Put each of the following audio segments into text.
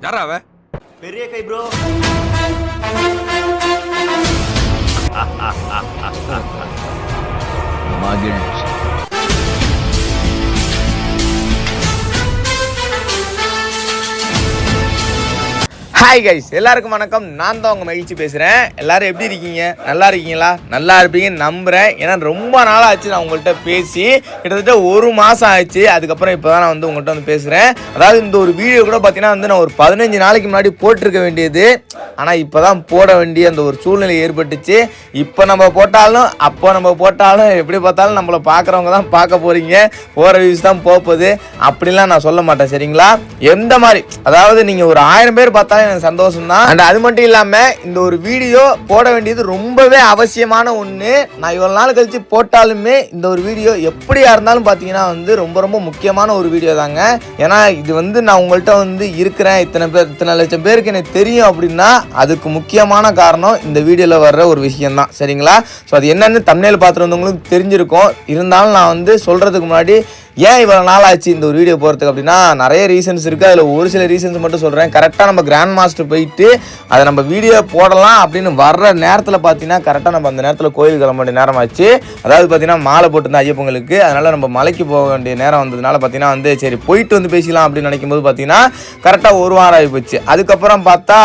யாரா அவ? பெரிய கை ப்ரோ. மகிழ்ச்சி. ஹாய் கைஸ், எல்லாருக்கும் வணக்கம். நான் தான் உங்கள் மகிழ்ச்சி பேசுகிறேன். எல்லாரும் எப்படி இருக்கீங்க? நல்லா இருக்கீங்களா? நல்லா இருப்பீங்கன்னு நம்புகிறேன். ஏன்னா ரொம்ப நாள் ஆச்சு நான் உங்கள்கிட்ட பேசி, கிட்டத்தட்ட ஒரு மாதம் ஆச்சு. அதுக்கப்புறம் இப்போ தான் நான் வந்து உங்கள்கிட்ட வந்து பேசுகிறேன். அதாவது இந்த ஒரு வீடியோ கூட பார்த்தீங்கன்னா வந்து நான் ஒரு 15 நாளைக்கு முன்னாடி போட்டிருக்க வேண்டியது, ஆனால் இப்போ தான் போட வேண்டிய அந்த ஒரு சூழ்நிலை ஏற்பட்டுச்சு. இப்போ நம்ம போட்டாலும் அப்போ நம்ம போட்டாலும் எப்படி பார்த்தாலும் நம்மளை பார்க்குறவங்க தான் பார்க்க போகிறீங்க, போகிற வியூஸ் தான் போகுது. அப்படிலாம் நான் சொல்ல மாட்டேன், சரிங்களா? எந்த மாதிரி, அதாவது நீங்கள் ஒரு 1000 பேர் பார்த்தாலும் எனக்கு சந்தோஷம் தான். அண்ட் அது மட்டும் இல்லாமல் இந்த ஒரு வீடியோ போட வேண்டியது ரொம்பவே அவசியமான ஒன்று. நான் இவ்வளோ நாள் கழிச்சு போட்டாலுமே இந்த ஒரு வீடியோ எப்படியா இருந்தாலும் பார்த்தீங்கன்னா வந்து ரொம்ப ரொம்ப முக்கியமான ஒரு வீடியோ தாங்க. ஏன்னா இது வந்து நான் உங்கள்கிட்ட வந்து இருக்கிறேன், இத்தனை லட்சம் பேருக்கு எனக்கு தெரியும் அப்படின்னா அதுக்கு முக்கியமான காரணம் இந்த வீடியோவில் வர்ற ஒரு விஷயம் தான், சரிங்களா? ஸோ அது என்னன்னு தம்ப்நெயில் பார்த்துட்டு வந்தவங்களுக்கு தெரிஞ்சிருக்கும். இருந்தாலும் நான் வந்து சொல்கிறதுக்கு முன்னாடி ஏன் இவ்வளோ நாள் ஆச்சு இந்த ஒரு வீடியோ போகிறதுக்கு அப்படின்னா நிறைய ரீசன்ஸ் இருக்குது. அதில் ஒரு சில ரீசன்ஸ் மட்டும் சொல்கிறேன். கரெக்டாக நம்ம கிராண்ட் மாஸ்டர் போயிட்டு அதை நம்ம வீடியோ போடலாம் அப்படின்னு வர்ற நேரத்தில் பார்த்தீங்கன்னா கரெக்டாக நம்ம அந்த நேரத்தில் கோயில் கிளம்ப வேண்டிய நேரம் ஆச்சு. அதாவது பார்த்தீங்கன்னா மாலை போட்டிருந்தேன் ஐயப்பங்களுக்கு. அதனால் நம்ம மலைக்கு போக வேண்டிய நேரம் வந்ததுனால பார்த்தீங்கன்னா வந்து சரி போயிட்டு வந்து பேசிக்கலாம் அப்படின்னு நினைக்கும் போது பார்த்தீங்கன்னா கரெக்டாக ஒரு வாரம் ஆகி போச்சு. அதுக்கப்புறம் பார்த்தா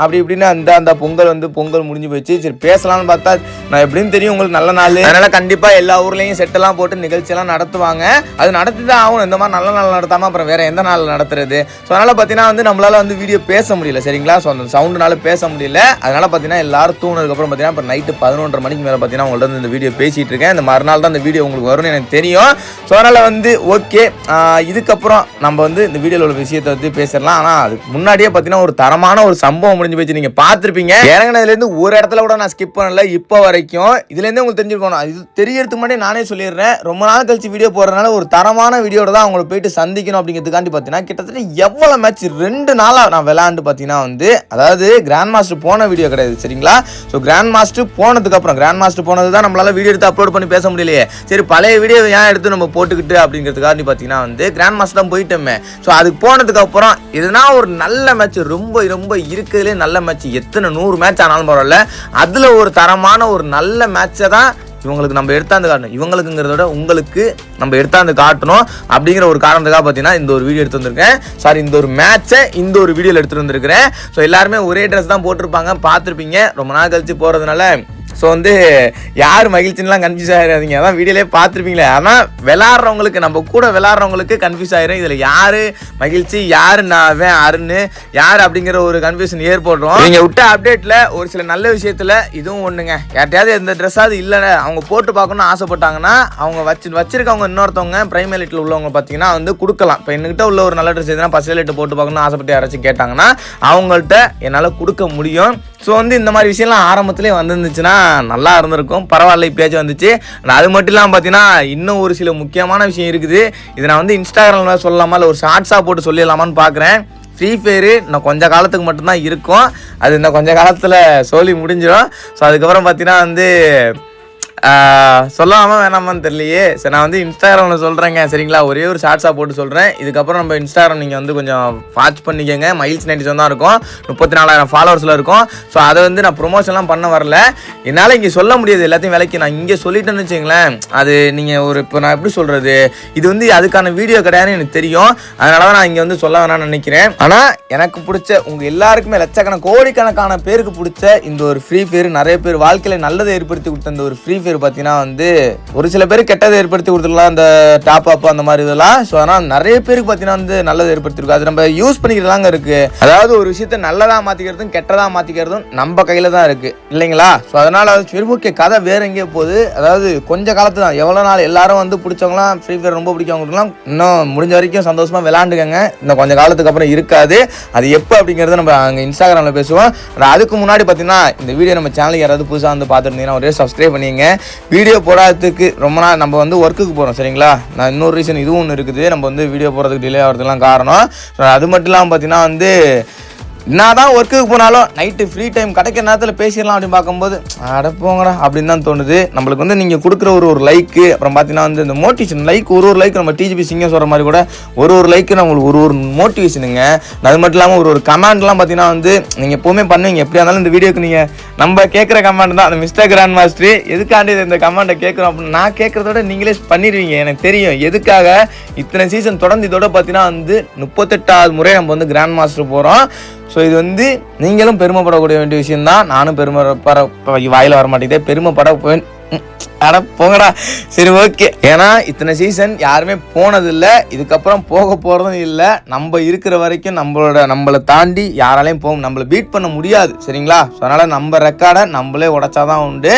அப்படி இப்படின்னு அந்த பொங்கல் முடிஞ்சு போச்சு. சரி பேசலாம்னு பார்த்தா நான் எப்படின்னு தெரியும் உங்களுக்கு நல்ல நாள், அதனால் கண்டிப்பாக எல்லா ஊர்லேயும் செட்டெல்லாம் போட்டு நிகழ்ச்சியெல்லாம் நடத்துவாங்க. அது நடத்தி தான் ஆகணும். இந்த மாதிரி நல்ல நாள் நடத்தாமல் அப்புறம் வேறு எந்த நாள் நடத்துறது? ஸோ அதனால் பார்த்தீங்கன்னா வந்து நம்மளால் வந்து வீடியோ பேச முடியல, சரிங்களா? ஸோ அந்த சவுண்டுனால பேச முடியல. அதனால் பார்த்தீங்கன்னா எல்லாரும் தூங்கினதுக்கப்புறம் பார்த்தீங்கன்னா இப்போ நைட்டு 11:30 மணிக்கு மேலே பார்த்தீங்கன்னா உங்கள்ட்ட வந்து இந்த வீடியோ பேசிகிட்டு இருக்கேன். இந்த மறுநாள் தான் இந்த வீடியோ உங்களுக்கு வரும்னு எனக்கு தெரியும். ஸோ அதனால் வந்து ஓகே, இதுக்கப்புறம் நம்ம வந்து இந்த வீடியோவில் உள்ள விஷயத்தை வந்து பேசிடலாம். ஆனால் அதுக்கு முன்னாடியே பார்த்தீங்கன்னா ஒரு தரமான ஒரு சம்பவம் முடிஞ்சு போச்சு. நீங்கள் பார்த்துருப்பீங்க. இறங்கினதுலேருந்து ஒரு இடத்துல கூட நான் ஸ்கிப் பண்ணல இப்போ வரைக்கும். இதுலேருந்து உங்களுக்கு தெரிஞ்சிருக்கணும். இது தெரியறதுக்கு முன்னாடி நானே சொல்லிடுறேன். ரொம்ப நாள் கழிச்சு வீடியோ போடுறதுனால ஒரு தரமான வீடியோட தான் அவங்களை போயிட்டு சந்திக்கணும் அப்படிங்கிறதுக்காண்டி பார்த்தீங்கன்னா கிட்டத்தட்ட எவ்வளோ மேட்ச் 2 நாளாக நான் விளையாண்டு பார்த்தீங்கன்னா வந்து, அதாவது கிராண்ட் மாஸ்டர் போன வீடியோ கிடையாது, சரிங்களா? ஸோ கிராண்ட் மாஸ்டர் போனதுக்கப்புறம், கிராண்ட் மாஸ்டர் போனது தான் நம்மளால வீடியோ எடுத்து அப்லோட் பண்ணி பேச முடியலையே. சரி பழைய வீடியோ ஏன் எடுத்து நம்ம போட்டுக்கிட்டு அப்படிங்கிறதுக்காண்டி பார்த்தீங்கன்னா வந்து கிராண்ட் மாஸ்டர் தான் போயிட்டோமே. ஸோ அதுக்கு போனதுக்கப்புறம் இதுனா ஒரு நல்ல மேட்ச், ரொம்ப ரொம்ப இருக்கிறதுலே நல்ல மேட்ச், எத்தனை 100 மேட்ச் ஆனாலும் பரவாயில்ல, அதில் ஒரு தரமான ஒரு நல்ல மேட்சை தான் இவங்களுக்கு நம்ம எடுத்தாந்து காட்டணும். இவங்களுக்குங்கிறத விட உங்களுக்கு நம்ம எடுத்தாந்து காட்டணும் அப்படிங்கிற ஒரு காரணத்துக்காக பார்த்தீங்கன்னா இந்த ஒரு வீடியோ எடுத்து வந்திருக்கேன். சாரி, இந்த ஒரு மேட்சை இந்த ஒரு வீடியோவில் எடுத்துகிட்டு வந்திருக்கிறேன். ஸோ எல்லாருமே ஒரே ட்ரெஸ் தான் போட்டிருப்பாங்க, பார்த்துருப்பீங்க. ரொம்ப நாள் கழிச்சு போகிறதுனால ஸோ வந்து யார் மகிழ்ச்சின்லாம் கன்ஃபியூஸ் ஆகிடாதீங்க. அதான் வீடியோலேயே பார்த்துருப்பீங்களே. ஆனால் விளாட்றவங்களுக்கு, நம்ம கூட விளாட்றவங்களுக்கு கன்ஃபியூஸ் ஆகிடும். இதில் யார் மகிழ்ச்சி, யார் நான் அருண், யார் அப்படிங்கிற ஒரு கன்ஃபியூஷன் ஏற்படுறோம். நீங்கள் விட்ட அப்டேட்டில் ஒரு சில நல்ல விஷயத்தில் இதுவும் ஒன்றுங்க. யார்ட்டையாவது எந்த ட்ரெஸ்ஸாவது இல்லைன்னு அவங்க போட்டு பார்க்கணும்னு ஆசைப்பட்டாங்கன்னா அவங்க வச்சிருக்கவங்க இன்னொருத்தவங்க பிரைமரி லிட்டில் உள்ளவங்க பார்த்தீங்கன்னா வந்து கொடுக்கலாம். இப்போ என்கிட்ட உள்ள ஒரு நல்ல ட்ரெஸ் எதுனா ஃபர்ஸ்ட் லிட்டு போட்டு பார்க்கணும்னு ஆசைப்பட்டு யாராச்சும் கேட்டாங்கன்னா அவங்கள்ட்ட என்னால் கொடுக்க முடியும். ஸோ வந்து இந்த மாதிரி விஷயம்லாம் ஆரம்பத்திலே வந்துருந்துச்சுன்னா நல்லா இருந்திருக்கும். பரவாயில்ல, இப்பயாச்சும் வந்துச்சு. அது மட்டும் இல்லாமல் பார்த்தீங்கன்னா இன்னும் ஒரு சில முக்கியமான விஷயம் இருக்குது. இதை நான் வந்து இன்ஸ்டாகிராமில் சொல்லலாமா இல்லை ஒரு ஷார்ட்ஸாக போட்டு சொல்லிடலாமான்னு பார்க்குறேன். ஃப்ரீ ஃபயரு இன்னும் கொஞ்சம் காலத்துக்கு மட்டும்தான் இருக்கும். அது இன்னும் கொஞ்சம் காலத்தில் சொல்லி முடிஞ்சிடும். ஸோ அதுக்கப்புறம் பார்த்தீங்கன்னா வந்து சொல்லாமல் வேணாமான்னு தெரியலையே. சரி நான் வந்து இன்ஸ்டாகிராமில் சொல்கிறேங்க, சரிங்களா? ஒரே ஒரு ஷார்ட்ஸாக போட்டு சொல்கிறேன். இதுக்கப்புறம் நம்ம இன்ஸ்டாகிராம் நீங்கள் வந்து கொஞ்சம் வாட்ச் பண்ணிக்கோங்க. மைல்ஸ் 97 தான் இருக்கும், 34,000 ஃபாலோவர்ஸில் இருக்கும். ஸோ அதை வந்து நான் ப்ரொமோஷன்லாம் பண்ண வரல. என்னால் இங்கே சொல்ல முடியாது எல்லாத்தையும் விலைக்கு. நான் இங்கே சொல்லிட்டேன்னு வச்சுங்களேன், அது நீங்கள் ஒரு இப்போ நான் எப்படி சொல்கிறது, இது வந்து அதுக்கான வீடியோ கிடையாதுன்னு எனக்கு தெரியும். அதனால தான் நான் இங்கே வந்து சொல்ல வேணாம்னு நினைக்கிறேன். ஆனால் எனக்கு பிடிச்ச உங்கள் எல்லாருக்குமே கோடிக்கணக்கான பேருக்கு பிடிச்ச இந்த ஒரு ஃப்ரீ ஃபயர், நிறைய பேர் வாழ்க்கையில் நல்லதை ஏற்படுத்தி கொடுத்த இந்த ஒரு ஃப்ரீ ஃபயர் பார்த்தீங்கன்னா வந்து ஒரு சில பேர் கெட்டதை ஏற்படுத்தி கொடுத்துருக்கலாம், அந்த டாப் அப் அந்த மாதிரி இதெல்லாம். ஸோ ஆனால் நிறைய பேருக்கு பார்த்தீங்கன்னா வந்து நல்லதை ஏற்படுத்திருக்கும். அது நம்ம யூஸ் பண்ணிக்கிறதாங்க இருக்கு. அதாவது ஒரு விஷயத்தை நல்லதாக மாற்றிக்கிறதும் கெட்டதாக மாற்றிக்கிறதும் நம்ம கையில் தான் இருக்கு, இல்லைங்களா? ஸோ அதனால சரி ஓகே, கதை வேற எங்கேயோ போகுது. அதாவது கொஞ்ச காலத்து தான், எவ்வளோ நாள் எல்லாரும் வந்து பிடிச்சவங்களாம் ஃப்ரீ ஃபயர் ரொம்ப பிடிக்கவங்களுக்குலாம் இன்னும் முடிஞ்ச வரைக்கும் சந்தோஷமாக விளாண்டுக்கங்க. இன்னும் கொஞ்சம் காலத்துக்கு அப்புறம் இருக்காது. அது எப்போ அப்படிங்கிறத நம்ம அங்கே இன்ஸ்டாகிராமில் பேசுவோம். அதுக்கு முன்னாடி பார்த்தீங்கன்னா இந்த வீடியோ நம்ம சேனலுக்கு யாராவது புதுசாக வந்து பார்த்துருந்தீங்கன்னா ஒரே சப்ஸ்கிரைப் பண்ணிங்க. வீடியோ போடாததுக்கு ரொம்ப நாள் நம்ம வந்து ஒர்க்குக்கு போகிறோம், சரிங்களா? நான் இன்னொரு ரீசன் இதுவும் ஒன்று இருக்குது. நம்ம வந்து வீடியோ போடுறதுக்கு டிலே ஆகிறதுலாம் காரணம். அது மட்டும் இல்லாமல் பார்த்தீங்கன்னா வந்து என்னதான் ஒர்க்குக்கு போனாலும் நைட்டு ஃப்ரீ டைம் கிடைக்கிற நேரத்தில் பேசிடலாம் அப்படின்னு பார்க்கும்போது அடப்போங்கடா அப்படின்னு தான் தோணுது. நம்மளுக்கு வந்து நீங்கள் கொடுக்குற ஒரு லைக்கு, அப்புறம் பார்த்தீங்கன்னா வந்து இந்த மோட்டிவேஷன் லைக் ஒரு லைக் நம்ம டிஜிபி சிங்கம் சொல்கிற மாதிரி கூட ஒரு லைக்கு நம்மளுக்கு ஒரு மோட்டிவேஷனுங்க. அது மட்டும் இல்லாமல் ஒரு கமெண்ட்லாம் பார்த்தீங்கன்னா வந்து நீங்கள் எப்போவுமே பண்ணுவீங்க. எப்படியா இருந்தாலும் இந்த வீடியோக்கு நீங்கள் நம்ம கேட்குற கமெண்ட் தான் அந்த மிஸ்டர் கிராண்ட் மாஸ்டர் எதுக்காண்டி இந்த கமெண்ட்டை கேட்குறோம் அப்படின்னு நான் கேட்குறதோட நீங்களே பண்ணிடுவீங்க. எனக்கு தெரியும் எதுக்காக இத்தனை சீசன் தொடர்ந்து. இதோட பார்த்தீங்கன்னா வந்து 38வது முறை நம்ம வந்து கிராண்ட் மாஸ்டர் போகிறோம். ஸோ இது வந்து நீங்களும் பெருமைப்படக்கூடிய வேண்டிய விஷயம்தான். நானும் வாயில் வர மாட்டேங்குதே பெருமைப்பட அட போங்கடா. சரி ஓகே. ஏன்னா இத்தனை சீசன் யாருமே போனதில்லை, இதுக்கப்புறம் போக போகிறதும் இல்லை. நம்ம இருக்கிற வரைக்கும் நம்மளை தாண்டி யாராலையும் நம்மளை பீட் பண்ண முடியாது சரிங்களா. ஸோ அதனால் நம்ம ரெக்கார்டை நம்மளே உடைச்சாதான் உண்டு.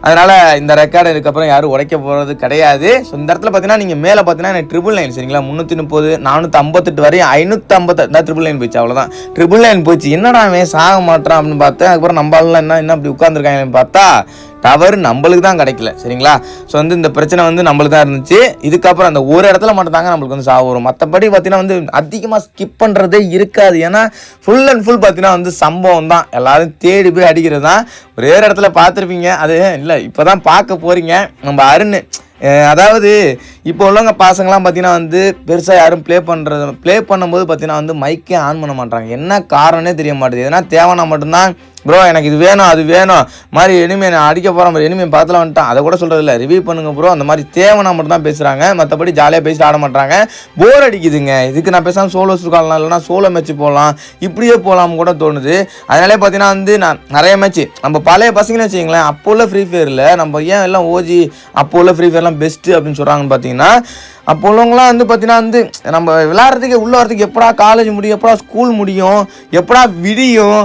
அதனால் இந்த ரெக்கார்டை இதுக்கப்புறம் யாரும் உடைக்க போகிறது கிடையாது. ஸோ இந்த இடத்துல பார்த்தீங்கன்னா நீங்கள் மேலே பார்த்தீங்கன்னா எனக்கு 999 சரிங்களா. 330 458 வரையும் 558 999 போயிடுச்சு. அவ்வளோதான் 999 போயிடுச்சு. என்னடா அவன் சாக மாட்டான் அப்படின்னு பார்த்தேன். அதுக்கப்புறம் நம்மளால என்ன அப்படி உட்காந்துருக்காங்கன்னு பார்த்தா டவர் நம்மளுக்கு தான் கிடைக்கல சரிங்களா. ஸோ வந்து இந்த பிரச்சனை வந்து நம்மளுக்கு தான் இருந்துச்சு. இதுக்கப்புறம் அந்த ஒரு இடத்துல மட்டும் தாங்க நம்மளுக்கு வந்து சாவு வரும். மற்றபடி பார்த்தீங்கன்னா வந்து அதிகமாக ஸ்கிப் பண்ணுறதே இருக்காது. ஏன்னா ஃபுல் அண்ட் ஃபுல் பார்த்தீங்கன்னா வந்து சம்பவம் தான். எல்லாரும் தேடி போய் அடிக்கிறது தான். ஒரே இடத்துல பார்த்துருப்பீங்க. அது இல்லை இப்போ தான் பார்க்க போகிறீங்க. நம்ம அருண் அதாவது இப்போ உள்ளவங்க பசங்களாம் பார்த்தீங்கன்னா வந்து பெருசாக யாரும் ப்ளே பண்ணும்போது பார்த்தீங்கன்னா வந்து மைக்கே ஆன் பண்ண மாட்டாங்க. என்ன காரணமே தெரிய மாட்டேது. எதனா தேவைன்னா மட்டும்தான் ப்ரோ எனக்கு இது வேணும் அது வேணும் மாதிரி எனிமே நான் அடிக்க போகிற மாதிரி எனிமே பார்த்துல வந்துட்டான் அதை கூட சொல்கிறது இல்லை. ரிவ்யூ பண்ணுங்க ப்ரோ அந்த மாதிரி தேவைன்னா மட்டும் தான் பேசுகிறாங்க. மற்றபடி ஜாலியாக பேசிட்டு ஆட மாட்டாங்க. போர் அடிக்குதுங்க. இதுக்கு நான் பேசாமல் சோலோ சுகாலாம் இல்லைனா சோலோ மேட்ச் போகலாம் இப்படியே போகலாம் கூட தோணுது. அதனாலே பார்த்தீங்கன்னா வந்து நான் நிறைய மேட்ச் நம்ம பழைய பசங்கன்னு வச்சுங்களேன். அப்போ உள்ள ஃப்ரீ ஃபயரில் நம்ம ஏன் எல்லாம் ஓஜி அப்போ உள்ள ஃப்ரீ ஃபயர்லாம் பெஸ்ட்டு அப்படின்னு சொல்கிறாங்கன்னு பார்த்தீங்கன்னா அப்போ உள்ளவங்களாம் வந்து பார்த்தீங்கன்னா வந்து நம்ம விளையாடுறதுக்கு உள்ள வரதுக்கு எப்படா காலேஜ் முடியும், எப்படா ஸ்கூல் முடியும், எப்படா விடியும்,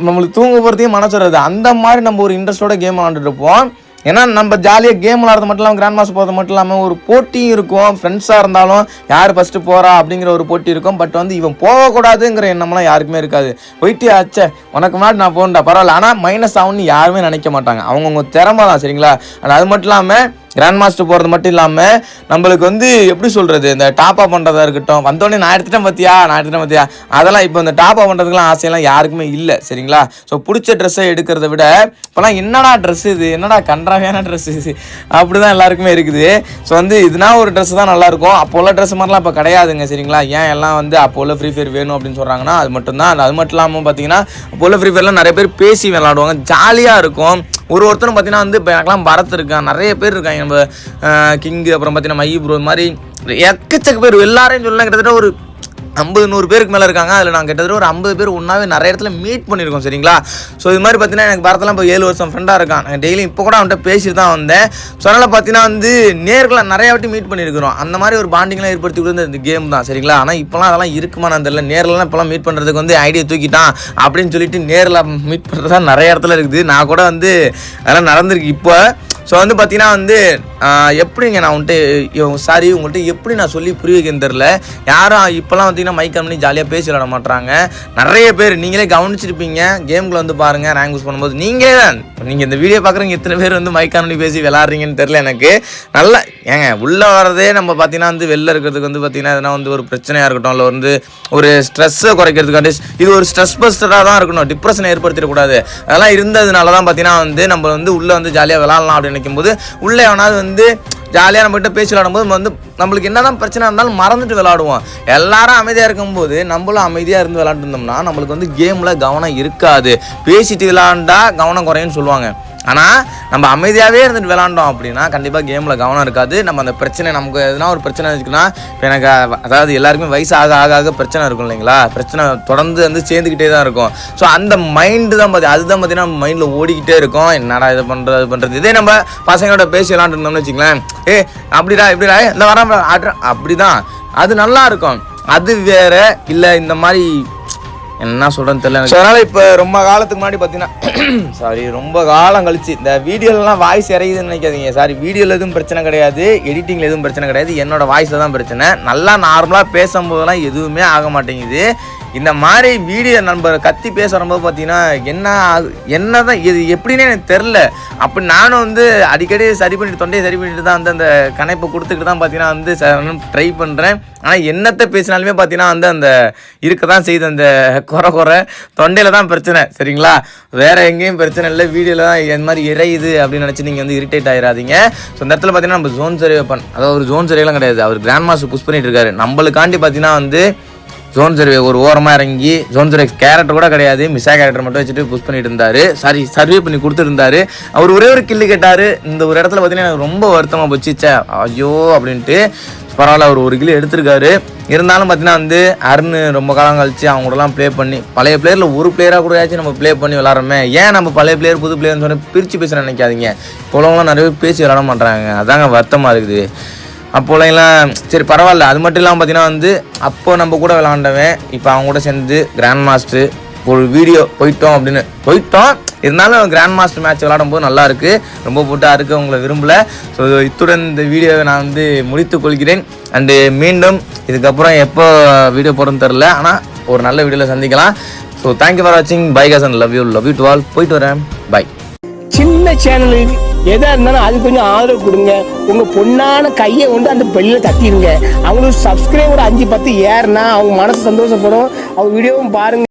நம்மளுக்கு தூங்க போகிறதையும் மனசு வராது. அந்த மாதிரி நம்ம ஒரு இன்ட்ரெஸ்டோட கேம் விளாண்டுட்டு இருப்போம். ஏன்னா நம்ம ஜாலியாக கேம் விளாட்றது மட்டும் இல்லாமல் கிராண்ட் மாஸ்டர் போகிறது மட்டும் இல்லாமல் ஒரு போட்டியும் இருக்கும். ஃப்ரெண்ட்ஸாக இருந்தாலும் யார் ஃபஸ்ட்டு போகிறா அப்படிங்கிற ஒரு போட்டி இருக்கும். பட் வந்து இவன் போகக்கூடாதுங்கிற எண்ணம்லாம் யாருக்குமே இருக்காது. போயிட்டு ஆச்சே உனக்கு முன்னாடி நான் போகண்டா பரவாயில்ல. ஆனால் மைனஸ் ஆகும்னு யாருமே நினைக்க மாட்டாங்க. அவங்கவுங்க திறமை தான் சரிங்களா. அது மட்டும் இல்லாமல் கிராண்ட் மாஸ்டர் போகிறது மட்டும் இல்லாமல் நம்மளுக்கு வந்து எப்படி சொல்கிறது இந்த டாப் அப் பண்ணுறதா இருக்கட்டும். வந்தோடனே நான் எடுத்துட்டேன் பார்த்தியா அதெல்லாம் இப்போ இந்த டாப் அப் பண்ணுறதுக்குலாம் ஆசையெல்லாம் யாருக்குமே இல்லை சரிங்களா. ஸோ பிடிச்ச ட்ரெஸ்ஸை எடுக்கிறத விட இப்போலாம் என்னடா ட்ரெஸ் இது, என்னடா கன்றாவியான ட்ரெஸ் இது அப்படி தான் எல்லாருக்குமே இருக்குது. ஸோ வந்து இதுனா ஒரு ட்ரெஸ் தான் நல்லாயிருக்கும். அப்போ உள்ள ட்ரெஸ் மாதிரிலாம் இப்போ கிடையாதுங்க சரிங்களா. ஏன் எல்லாம் வந்து அப்போ உள்ள ஃப்ரீ ஃபயர் வேணும் அப்படின்னு சொல்கிறாங்கன்னா அது மட்டும்தான். அது மட்டும் இல்லாமல் பார்த்தீங்கன்னா அப்போ உள்ள ஃப்ரீ ஃபயர்லாம் நிறைய பேர் பேசி விளாடுவாங்க, ஜாலியாக இருக்கும். ஒருத்தரும் பார்த்தீங்கன்னா வந்து இப்போ எனக்குலாம் பரத் இருக்கான், நிறைய பேர் இருக்காங்க. நம்ம கிங்கு, அப்புறம் பார்த்தீங்கன்னா மை ப்ரோ, மாதிரி எக்கச்சக்க பேர் எல்லாரையும் சொல்லலாம். கிட்டத்தட்ட ஒரு 50-100 பேருக்கு மேலே இருக்காங்க. அதில் நான் கிட்டத்தட்ட ஒரு 50 பேர் ஒன்றாவே நிறைய இடத்துல மீட் பண்ணியிருக்கோம் சரிங்களா. ஸோ இது மாதிரி பார்த்தீங்கன்னா எனக்கு பரத்தெல்லாம் இப்போ 7 வருஷம் ஃப்ரெண்டாக இருக்கான். நான் டெய்லி இப்போ கூட அவன்கிட்ட பேசிட்டு தான் வந்தேன். ஸோ அதனால் பார்த்தீங்கன்னா வந்து நேர்களாக நிறையா வாட்டி மீட் பண்ணியிருக்கிறோம். அந்த மாதிரி ஒரு பாண்டிங்லாம் ஏற்படுத்தி கொடுத்து இந்த கேம் தான் சரிங்களா. ஆனால் இப்போலாம் அதெல்லாம் இருக்குமா நான் தெரியல. நேரில்லாம் இப்போலாம் மீட் பண்ணுறதுக்கு வந்து ஐடியா தூக்கிட்டான் அப்படின்னு சொல்லிட்டு நேரில் மீட் பண்ணுறதா நிறைய இடத்துல இருக்குது. நான் கூட வந்து அதெல்லாம் நடந்திருக்கு இப்போ. ஸோ வந்து பார்த்தீங்கன்னா வந்து எப்படிங்க நான் உங்கள்கிட்ட எப்படி நான் சொல்லி புரிய வைக்கன்னு தெரில. யாரும் இப்போலாம் பார்த்தீங்கன்னா மைக் கம்பெனி ஜாலியாக பேசி விளாட மாட்டாங்க. நிறைய பேர் நீங்களே கவனிச்சிருப்பீங்க. கேமுக்குள்ள வந்து பாருங்கள் ரேங்க் யூஸ் பண்ணும்போது நீங்கள் இந்த வீடியோ பார்க்குறவங்க எத்தனை பேர் வந்து மைக் கம்பெனி பேசி விளாட்றீங்கன்னு தெரில எனக்கு. நல்லா ஏங்க உள்ளே வரதே நம்ம பார்த்தீங்கன்னா வந்து வெளில இருக்கிறதுக்கு வந்து பார்த்தீங்கன்னா எதனா வந்து ஒரு பிரச்சனையாக இருக்கட்டும், இல்லை வந்து ஒரு ஸ்ட்ரெஸ்ஸை குறைக்கிறதுக்காண்டி இது ஒரு ஸ்ட்ரெஸ் பஸ்டராக தான் இருக்கணும். டிப்ரெஷனை ஏற்படுத்திடக்கூடாது. அதெல்லாம் இருந்ததுனால தான் பார்த்தீங்கன்னா வந்து நம்ம வந்து உள்ளே வந்து ஜாலியாக விளாட்லாம் அப்படின்னு நினைக்கும்போது உள்ளே எவனாவது வந்து ஜாலியாக நம்மகிட்ட பேசி விளாடும்போது வந்து நம்மளுக்கு என்ன தான் பிரச்சனை இருந்தாலும் மறந்துட்டு விளாடுவோம். எல்லாரும் அமைதியாக இருக்கும்போது நம்மளும் அமைதியாக இருந்து விளாண்டுருந்தோம்னா நம்மளுக்கு வந்து கேமில் கவனம் இருக்காது. பேசிட்டு விளாண்டா கவனம் குறையுன்னு சொல்லுவாங்க. ஆனால் நம்ம அமைதியாகவே இருந்துட்டு விளாண்டோம் அப்படின்னா கண்டிப்பாக கேமில் கவனம் இருக்காது. நம்ம அந்த பிரச்சனை நமக்கு எதுனா ஒரு பிரச்சனை இருக்குன்னா இப்போ எனக்கு அதாவது எல்லாருக்குமே வயசு ஆக பிரச்சனை இருக்கும் இல்லைங்களா. பிரச்சனை தொடர்ந்து வந்து சேர்ந்துக்கிட்டே தான் இருக்கும். ஸோ அந்த மைண்டு தான் அதுதான் பார்த்தீங்கன்னா நம்ம மைண்டில் ஓடிக்கிட்டே இருக்கும். என்னடா இது பண்ணுறது இதே நம்ம பசங்களோட பேசி விளாண்டுருந்தோம்னு வச்சுங்களேன். அப்படிடா இப்படிடா இந்த வர அப்படி தான் அது நல்லா இருக்கும். அது வேற இல்லை இந்த மாதிரி என்ன சொல்கிறேன்னு தெரியல. ஸோ அதனால் இப்போ ரொம்ப காலத்துக்கு முன்னாடி பார்த்தீங்கன்னா ரொம்ப காலம் கழிச்சு இந்த வீடியோலலாம் வாய்ஸ் இறையுதுன்னு நினைக்காதீங்க. வீடியோவில் எதுவும் பிரச்சனை கிடையாது, எடிட்டிங்கில் எதுவும் பிரச்சனை கிடையாது. என்னோடய வாய்ஸில் தான் பிரச்சனை. நல்லா நார்மலாக பேசும்போதெல்லாம் எதுவுமே ஆக மாட்டேங்குது. இந்த மாதிரி வீடியோ நம்ம கத்தி பேசுகிறம்போது பார்த்தீங்கன்னா என்னதான் இது எப்படின்னு எனக்கு தெரில. அப்படி நானும் வந்து அடிக்கடி தொண்டையை சரி பண்ணிட்டு தான் வந்து அந்த கணைப்பை கொடுத்துக்கிட்டு தான் பார்த்தீங்கன்னா வந்து ட்ரை பண்ணுறேன். ஆனால் என்னத்தை பேசினாலுமே பார்த்தீங்கன்னா வந்து அந்த இருக்க தான் செய்யுது, அந்த குறை தொண்டையில் தான் பிரச்சனை. சரிங்களா, வேறு எங்கேயும் பிரச்சனை இல்லை, வீடியோவில் தான் இந்த மாதிரி இறையுது அப்படின்னு நினச்சி நீங்கள் வந்து இரிட்டேட் ஆகிடாதீங்க. ஸோ இந்த இடத்துல பார்த்தீங்கன்னா நம்ம ஜோன் சர்வே அதாவது ஒரு ஜோன் சர்வேலாம் கிடையாது, அவர் கிராண்ட் மாஸ்டர் புஷ் பண்ணிட்டு இருக்காரு. நம்மளுக்காண்டி பார்த்தீங்கன்னா வந்து ஜோன் சர்வே ஒரு ஓரமாக இறங்கி ஜோன் சர்வே கேரக்டர் கூட கிடையாது, மிஸ்ஸா கேரக்டர் மட்டும் வச்சுட்டு புஷ் பண்ணிட்டு இருந்தாரு. சர்வே பண்ணி கொடுத்துருந்தாரு. அவர் ஒரே ஒரு கில்லு கேட்டார். இந்த ஒரு இடத்துல பார்த்தீங்கன்னா எனக்கு ரொம்ப வருத்தமாக போச்சுச்சே ஐயோ அப்படின்ட்டு. பரவாயில்ல, அவர் ஒரு கிலோ எடுத்திருக்காரு. இருந்தாலும் பார்த்தீங்கன்னா வந்து அருண் ரொம்ப காலம் கழிச்சு அவங்க கூடலாம் ப்ளே பண்ணி பழைய பிளேயரில் ஒரு பிளேயராக கூட ஆச்சு நம்ம ப்ளே பண்ணி விளாட்றோமே. ஏன் நம்ம பழைய பிளேயர் புது பிளேயர்னு சொல்லி பிரித்து பேச நினைக்காதீங்க. இப்போலாம் நிறைய பேர் பேசி விளாட மாட்டாங்க, அதாங்க வருத்தமாக இருக்குது. அப்போலாம் சரி பரவாயில்ல. அது மட்டும் இல்லாமல் பார்த்தீங்கன்னா வந்து அப்போ நம்ம கூட விளாண்டவன் இப்போ அவங்க கூட சேர்ந்து கிராண்ட் மாஸ்டர் ஒரு வீடியோ போயிட்டோம். இருந்தாலும் கிராண்ட் மாஸ்டர் மேட்ச் விளாடும் போது நல்லா இருக்கு, ரொம்ப போட்டா இருக்கு, உங்களை விரும்பல. ஸோ இத்துடன் இந்த வீடியோவை நான் வந்து முடித்துக் கொள்கிறேன். அண்டு மீண்டும் இதுக்கப்புறம் எப்போ வீடியோ போடுறதுன்னு தெரில, ஆனால் ஒரு நல்ல வீடியோவில் சந்திக்கலாம். ஸோ தேங்க்யூ ஃபார் வாட்சிங். Bye guys and love you to all. போயிட்டு வரேன், பை. சின்ன சேனலுக்கு எதா இருந்தாலும் அது கொஞ்சம் ஆதரவு கொடுங்க. உங்க பொண்ணான கையை கொண்டு அந்த பெல்லில் தட்டிடுங்க. அவங்களுக்கு சப்ஸ்கிரைபர் 5-10 ஏறுனா அவங்க மனசு சந்தோஷப்படும். அவங்க வீடியோவும் பாருங்க.